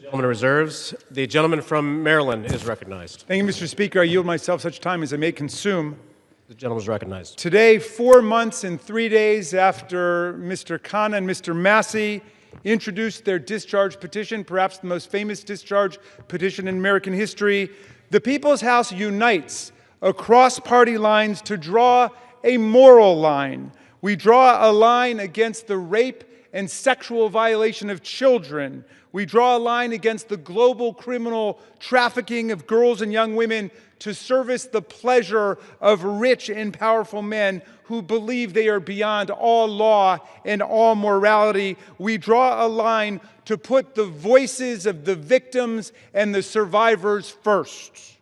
Gentleman reserves. The gentleman from Maryland is recognized. Thank you, Mr. Speaker. I yield myself such time as I may consume. The gentleman is recognized. Today, 4 months and 3 days after Mr. Khanna and Mr. Massey introduced their discharge petition, perhaps the most famous discharge petition in American history, the People's House unites across party lines to draw a moral line. We draw a line against the rape and sexual violation of children. We draw a line against the global criminal trafficking of girls and young women to service the pleasure of rich and powerful men who believe they are beyond all law and all morality. We draw a line to put the voices of the victims and the survivors first.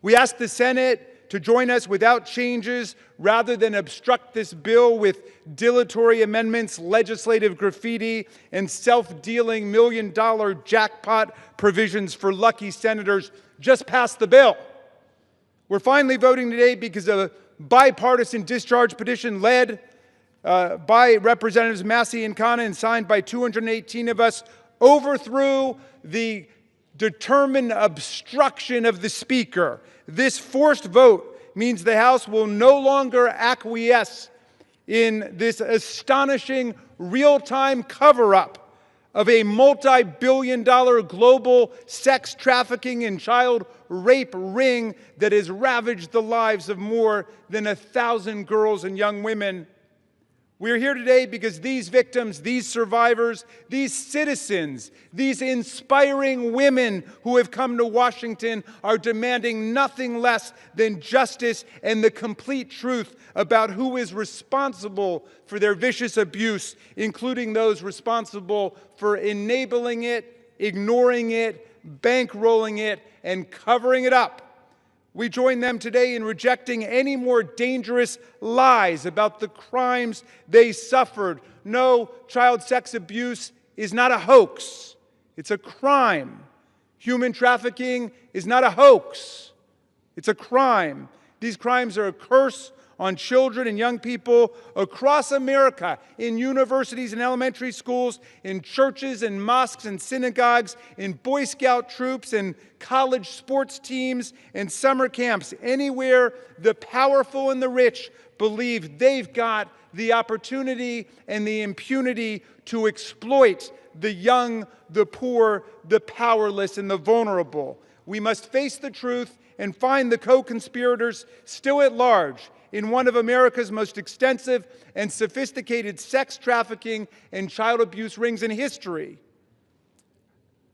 We ask the Senate to join us without changes rather than obstruct this bill with dilatory amendments, legislative graffiti, and self-dealing million-dollar jackpot provisions for lucky senators. Just pass the bill. We're finally voting today because of a bipartisan discharge petition led by Representatives Massey and Khanna and signed by 218 of us overthrew the determined obstruction of the Speaker. This forced vote means the House will no longer acquiesce in this astonishing real-time cover-up of a multi-billion-dollar global sex trafficking and child rape ring that has ravaged the lives of more than 1,000 girls and young women. We're here today because these victims, these survivors, these citizens, these inspiring women who have come to Washington are demanding nothing less than justice and the complete truth about who is responsible for their vicious abuse, including those responsible for enabling it, ignoring it, bankrolling it, and covering it up. We join them today in rejecting any more dangerous lies about the crimes they suffered. No, child sex abuse is not a hoax. It's a crime. Human trafficking is not a hoax. It's a crime. These crimes are a curse on children and young people across America, in universities and elementary schools, in churches and mosques and synagogues, in Boy Scout troops and college sports teams and summer camps. Anywhere the powerful and the rich believe they've got the opportunity and the impunity to exploit the young, the poor, the powerless, and the vulnerable. We must face the truth and find the co-conspirators still at large in one of America's most extensive and sophisticated sex trafficking and child abuse rings in history.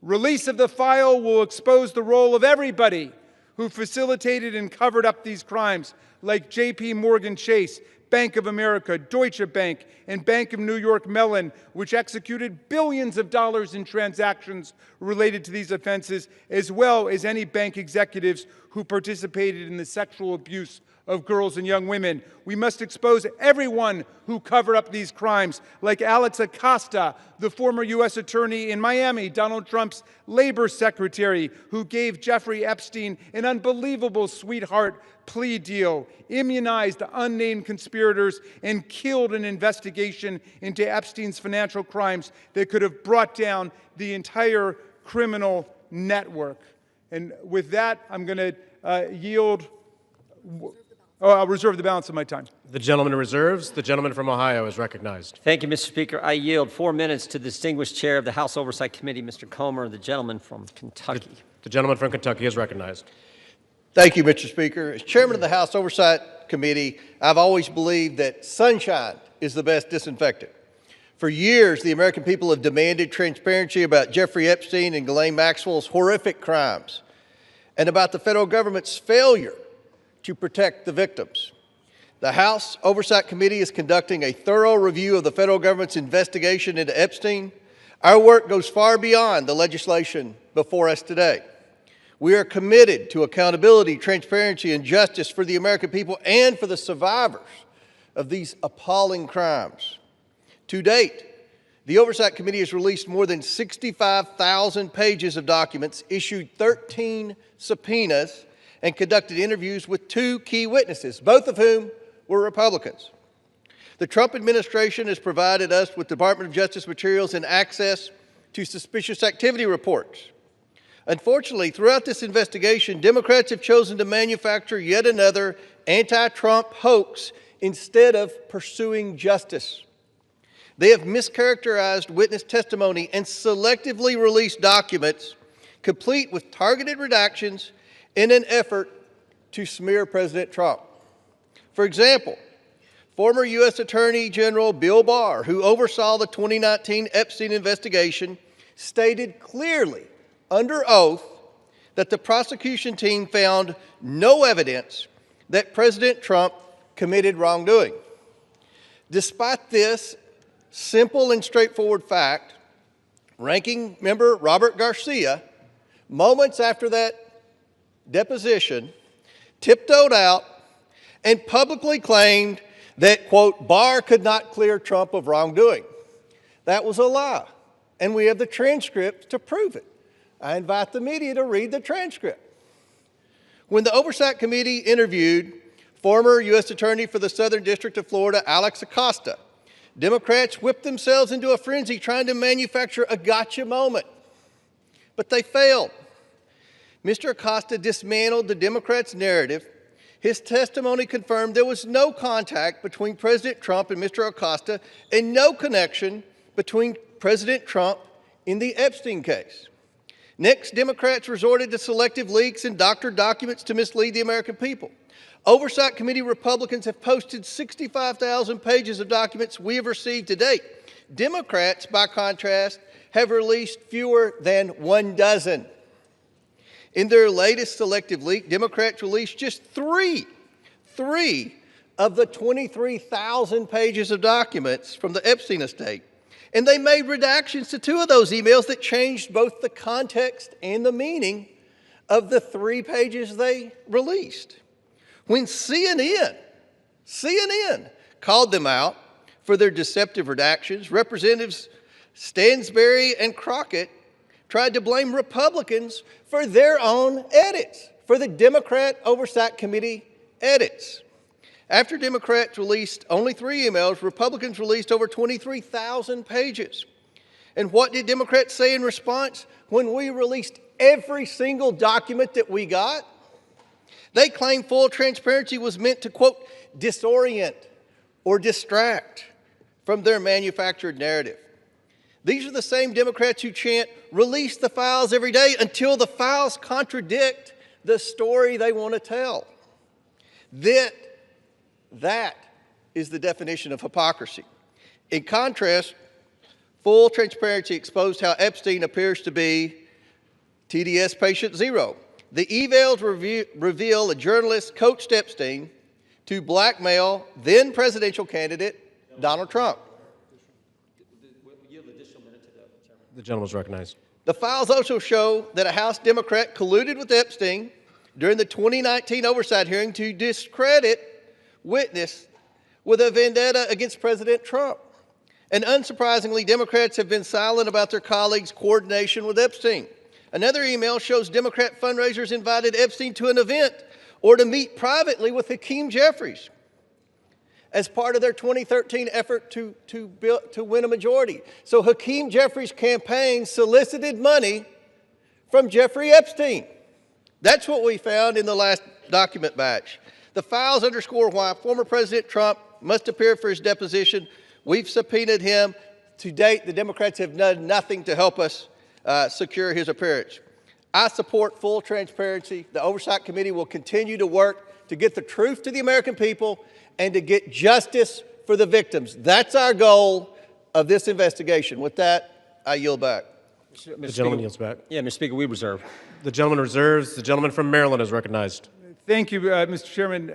Release of the file will expose the role of everybody who facilitated and covered up these crimes, like J.P. Morgan Chase, Bank of America, Deutsche Bank, and Bank of New York Mellon, which executed billions of dollars in transactions related to these offenses, as well as any bank executives who participated in the sexual abuse of girls and young women. We must expose everyone who covered up these crimes, like Alex Acosta, the former U.S. attorney in Miami, Donald Trump's labor secretary, who gave Jeffrey Epstein an unbelievable sweetheart plea deal, immunized unnamed conspirators, and killed an investigation into Epstein's financial crimes that could have brought down the entire criminal network. And with that, I'm going to yield. I'll reserve the balance of my time. The gentleman reserves. The gentleman from Ohio is recognized. Thank you, Mr. Speaker. I yield 4 minutes to the distinguished chair of the House Oversight Committee, Mr. Comer, the gentleman from Kentucky. The gentleman from Kentucky is recognized. Thank you, Mr. Speaker. As chairman of the House Oversight Committee, I've always believed that sunshine is the best disinfectant. For years, the American people have demanded transparency about Jeffrey Epstein and Ghislaine Maxwell's horrific crimes and about the federal government's failure to protect the victims. The House Oversight Committee is conducting a thorough review of the federal government's investigation into Epstein. Our work goes far beyond the legislation before us today. We are committed to accountability, transparency, and justice for the American people and for the survivors of these appalling crimes. To date, the Oversight Committee has released more than 65,000 pages of documents, issued 13 subpoenas, and conducted interviews with 2 key witnesses, both of whom were Republicans. The Trump administration has provided us with Department of Justice materials and access to suspicious activity reports Unfortunately, throughout this investigation, Democrats have chosen to manufacture yet another anti-Trump hoax instead of pursuing justice. They have mischaracterized witness testimony and selectively released documents complete with targeted redactions in an effort to smear President Trump. For example, former U.S. Attorney General Bill Barr, who oversaw the 2019 Epstein investigation, stated clearly under oath that the prosecution team found no evidence that President Trump committed wrongdoing. Despite this simple and straightforward fact, Ranking Member Robert Garcia, moments after that deposition, tiptoed out and publicly claimed that, quote, Barr could not clear Trump of wrongdoing. That was a lie, and we have the transcript to prove it. I invite the media to read the transcript. When the Oversight Committee interviewed former U.S. Attorney for the Southern District of Florida, Alex Acosta, Democrats whipped themselves into a frenzy trying to manufacture a gotcha moment, but they failed. Mr. Acosta dismantled the Democrats' narrative. His testimony confirmed there was no contact between President Trump and Mr. Acosta and no connection between President Trump in the Epstein case. Next, Democrats resorted to selective leaks and doctored documents to mislead the American people. Oversight Committee Republicans have posted 65,000 pages of documents we have received to date. Democrats, by contrast, have released fewer than 1 dozen. In their latest selective leak, Democrats released just three of the 23,000 pages of documents from the Epstein estate. And they made redactions to 2 of those emails that changed both the context and the meaning of the 3 pages they released. When CNN called them out for their deceptive redactions, Representatives Stansbury and Crockett tried to blame Republicans for their own edits, for the Democrat Oversight Committee edits. After Democrats released only 3 emails, Republicans released over 23,000 pages. And what did Democrats say in response when we released every single document that we got? They claimed full transparency was meant to, quote, disorient or distract from their manufactured narrative. These are the same Democrats who chant, release the files every day until the files contradict the story they want to tell. That is the definition of hypocrisy. In contrast, full transparency exposed how Epstein appears to be TDS patient zero. The evals reveal a journalist coached Epstein to blackmail then presidential candidate Donald Trump. The gentleman is recognized. The files also show that a House Democrat colluded with Epstein during the 2019 oversight hearing to discredit witness with a vendetta against President Trump. And unsurprisingly, Democrats have been silent about their colleagues' coordination with Epstein. Another email shows Democrat fundraisers invited Epstein to an event or to meet privately with Hakeem Jeffries as part of their 2013 effort to win a majority. So Hakeem Jeffries' campaign solicited money from Jeffrey Epstein. That's what we found in the last document batch. The files underscore why former President Trump must appear for his deposition. We've subpoenaed him. To date, the Democrats have done nothing to help us secure his appearance. I support full transparency. The Oversight Committee will continue to work to get the truth to the American people and to get justice for the victims. That's our goal of this investigation. With that, I yield back. The gentleman yields back. Yeah, Mr. Speaker, we reserve. The gentleman reserves. The gentleman from Maryland is recognized. Thank you, Mr. Chairman.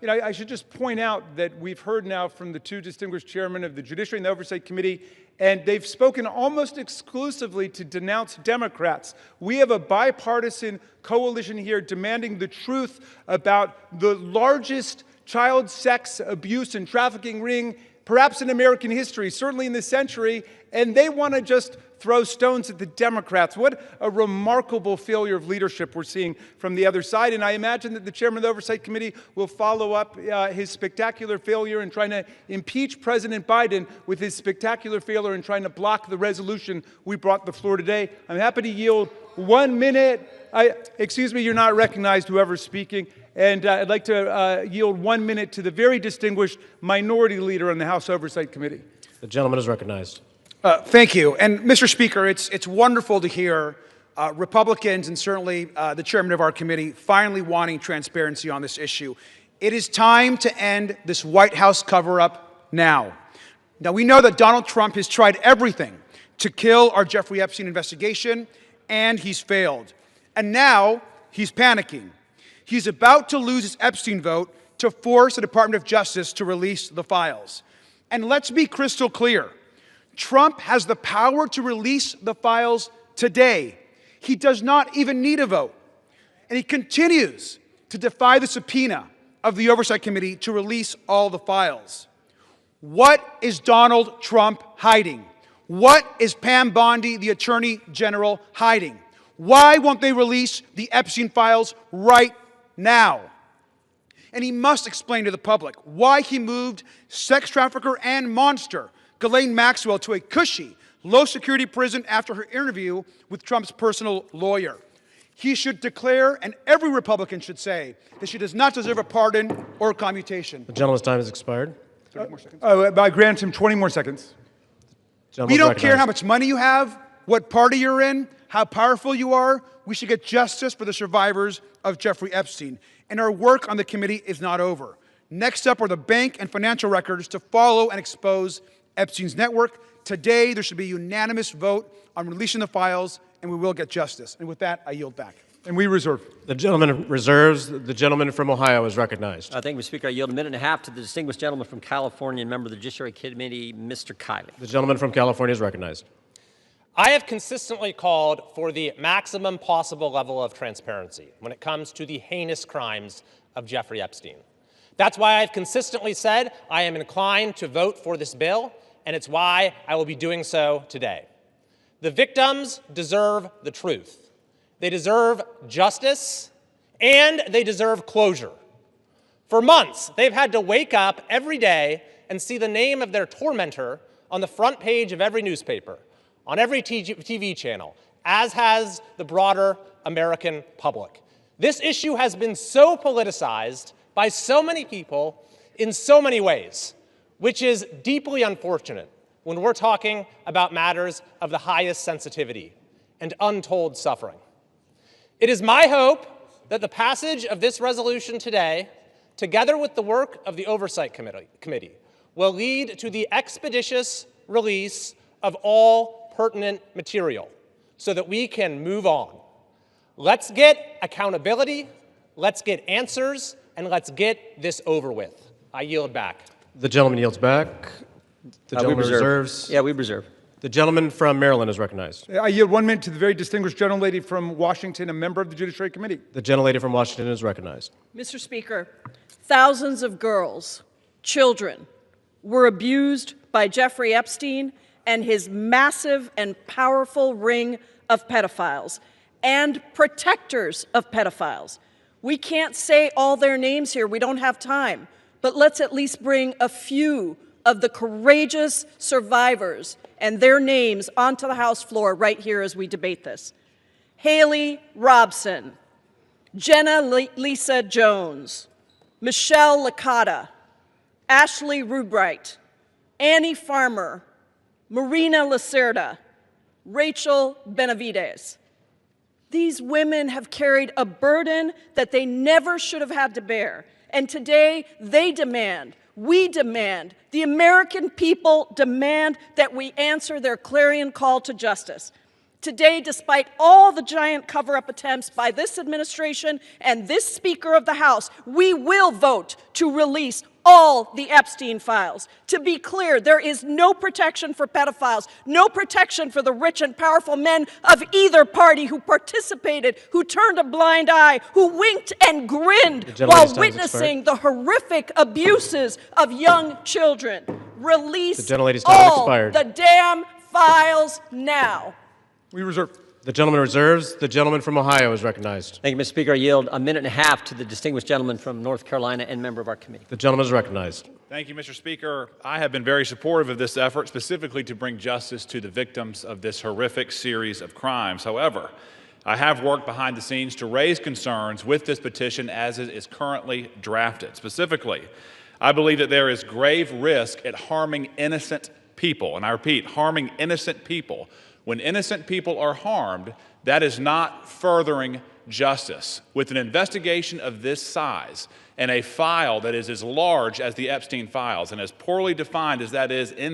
I should just point out that we've heard now from the 2 distinguished chairmen of the Judiciary and the Oversight Committee, and they've spoken almost exclusively to denounce Democrats. We have a bipartisan coalition here demanding the truth about the largest child sex abuse and trafficking ring, perhaps in American history, certainly in this century, and they want to just throw stones at the Democrats. What a remarkable failure of leadership we're seeing from the other side. And I imagine that the chairman of the Oversight Committee will follow up his spectacular failure in trying to impeach President Biden with his spectacular failure in trying to block the resolution we brought to the floor today. I'm happy to yield 1 minute. Excuse me, you're not recognized, whoever's speaking. And I'd like to yield 1 minute to the very distinguished minority leader on the House Oversight Committee. The gentleman is recognized. Thank you. And Mr. Speaker, it's wonderful to hear Republicans and certainly the chairman of our committee finally wanting transparency on this issue. It is time to end this White House cover-up now. Now, we know that Donald Trump has tried everything to kill our Jeffrey Epstein investigation, and he's failed. And now he's panicking. He's about to lose his Epstein vote to force the Department of Justice to release the files. And let's be crystal clear. Trump has the power to release the files today. He does not even need a vote. And he continues to defy the subpoena of the Oversight Committee to release all the files. What is Donald Trump hiding? What is Pam Bondi, the Attorney General, hiding? Why won't they release the Epstein files right now? And he must explain to the public why he moved sex trafficker and monster Ghislaine Maxwell to a cushy, low-security prison after her interview with Trump's personal lawyer. He should declare, and every Republican should say, that she does not deserve a pardon or a commutation. The gentleman's time has expired. 30 more seconds. I grant him 20 more seconds. We don't care how much money you have, what party you're in, how powerful you are. We should get justice for the survivors of Jeffrey Epstein. And our work on the committee is not over. Next up are the bank and financial records to follow and expose Epstein's network. Today, there should be a unanimous vote on releasing the files, and we will get justice. And with that, I yield back. And we reserve. The gentleman reserves. The gentleman from Ohio is recognized. Thank you, Mr. Speaker. I yield a minute and a half to the distinguished gentleman from California and member of the Judiciary Committee, Mr. Kiley. The gentleman from California is recognized. I have consistently called for the maximum possible level of transparency when it comes to the heinous crimes of Jeffrey Epstein. That's why I've consistently said I am inclined to vote for this bill, and it's why I will be doing so today. The victims deserve the truth. They deserve justice, and they deserve closure. For months, they've had to wake up every day and see the name of their tormentor on the front page of every newspaper, on every TV channel, as has the broader American public. This issue has been so politicized by so many people in so many ways, which is deeply unfortunate when we're talking about matters of the highest sensitivity and untold suffering. It is my hope that the passage of this resolution today, together with the work of the Oversight Committee, will lead to the expeditious release of all pertinent material so that we can move on. Let's get accountability, let's get answers, and let's get this over with. I yield back. The gentleman yields back. The gentleman reserves. Yeah, we reserve. The gentleman from Maryland is recognized. I yield 1 minute to the very distinguished gentlelady from Washington, a member of the Judiciary Committee. The gentlelady from Washington is recognized. Mr. Speaker, thousands of girls, children, were abused by Jeffrey Epstein and his massive and powerful ring of pedophiles and protectors of pedophiles. We can't say all their names here. We don't have time. But let's at least bring a few of the courageous survivors and their names onto the House floor right here as we debate this. Haley Robson, Jenna Lisa Jones, Michelle Licata, Ashley Rubright, Annie Farmer, Marina Lacerda, Rachel Benavides. These women have carried a burden that they never should have had to bear. And today, they demand, we demand, the American people demand that we answer their clarion call to justice. Today, despite all the giant cover-up attempts by this administration and this Speaker of the House, we will vote to release all the Epstein files. To be clear, there is no protection for pedophiles, no protection for the rich and powerful men of either party who participated, who turned a blind eye, who winked and grinned while witnessing the horrific abuses of young children. Release all the damn files now. We reserve. The gentleman reserves. The gentleman from Ohio is recognized. Thank you, Mr. Speaker. I yield a minute and a half to the distinguished gentleman from North Carolina and member of our committee. The gentleman is recognized. Thank you, Mr. Speaker. I have been very supportive of this effort, specifically to bring justice to the victims of this horrific series of crimes. However, I have worked behind the scenes to raise concerns with this petition as it is currently drafted. Specifically, I believe that there is grave risk at harming innocent people. And I repeat, harming innocent people. When innocent people are harmed, that is not furthering justice. With an investigation of this size and a file that is as large as the Epstein files and as poorly defined as that is in this